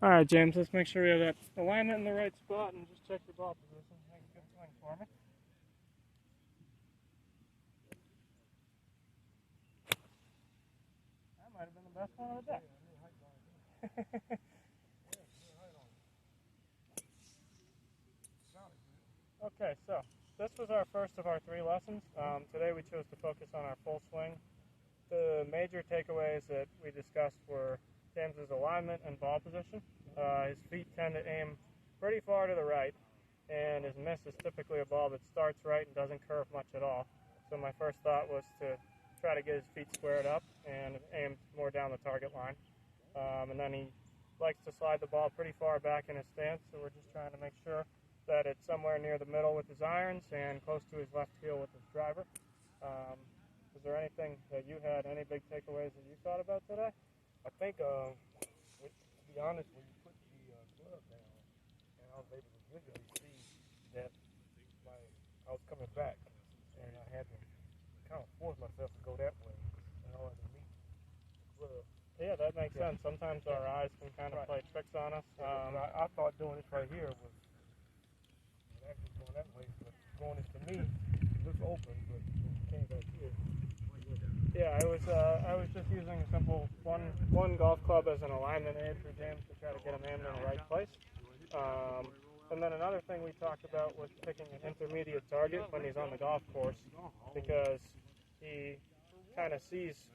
All right, James, let's make sure we have that alignment in the right spot and just check your ball position. Make a good swing for me. That might have been the best one of the day. Okay, so this was our first of our 3 lessons. Today we chose to focus on our full swing. The major takeaways that we discussed were James's alignment and ball position. His feet tend to aim pretty far to the right, and his miss is typically a ball that starts right and doesn't curve much at all. So my first thought was to try to get his feet squared up and aim more down the target line. And then he likes to slide the ball pretty far back in his stance, so we're just trying to make sure that it's somewhere near the middle with his irons and close to his left heel with his driver. Is there anything that you had, any big takeaways that you thought about today? I think, to be honest, when you put the club down, and I was able to visually see that I was coming back, and I had to kind of force myself to go that way in order to meet the club. Yeah, that makes sense. Sometimes our eyes can kind of play tricks on us. I thought doing this right here was actually going that way, but going this to me, it looks open, but when you came back here, yeah, I was just using a simple one golf club as an alignment aid for James to try to get him aimed in the right place. And then another thing we talked about was picking an intermediate target when he's on the golf course, because he kind of sees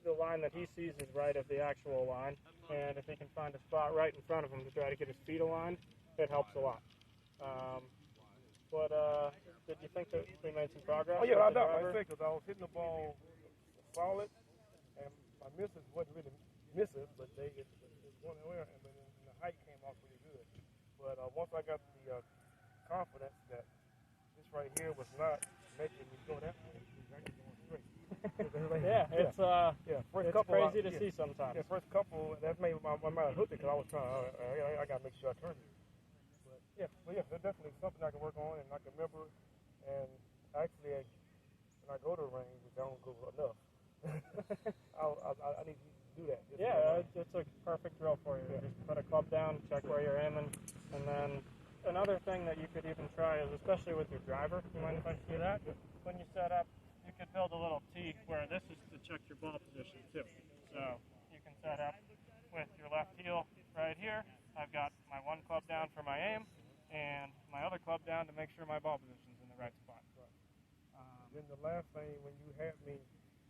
the line that he sees is right of the actual line, and if he can find a spot right in front of him to try to get his feet aligned, it helps a lot. But did you think that we made some progress? Oh yeah, I think because I was hitting the ball solid, and my misses wasn't really misses, but they it went anywhere, and the height came off pretty good. But once I got the confidence that this right here was not making me go that way, it was actually going straight. It's crazy to see sometimes. Yeah, first couple that made my mind hooked it because I was trying. I got to make sure I turn it. But yeah, there's definitely something I can work on and I can remember. And actually, when I go to the range, which I don't go enough, I need to do that. It's a perfect drill for you. Just put a club down, check where you're aiming, and then another thing that you could even try is, especially with your driver, you mind if I see that? When you set up, you could build a little tee where this is to check your ball position too. So you can set up with your left heel right here. I've got my one club down for my aim, and my other club down to make sure my ball position's in the right spot. Then the last thing, when you had me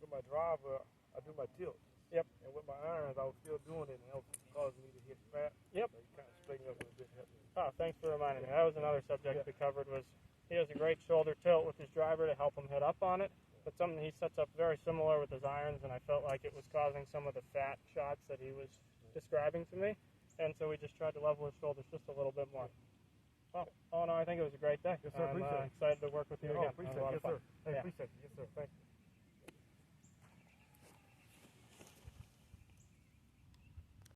with my driver, I do my tilt. Yep. And with my irons, I was still doing it, and it was causing me to hit fat. Yep. So you kind of straighten up a little bit. Oh, thanks for reminding me. That was another subject we covered. Was he has a great shoulder tilt with his driver to help him hit up on it, but something he sets up very similar with his irons, and I felt like it was causing some of the fat shots that he was describing to me, and so we just tried to level his shoulders just a little bit more. Well, all in all, I think it was a great day. Yes, sir. I'm excited to work with you again. Appreciate it. Yes, sir. Appreciate it. Yes, sir. Thank you.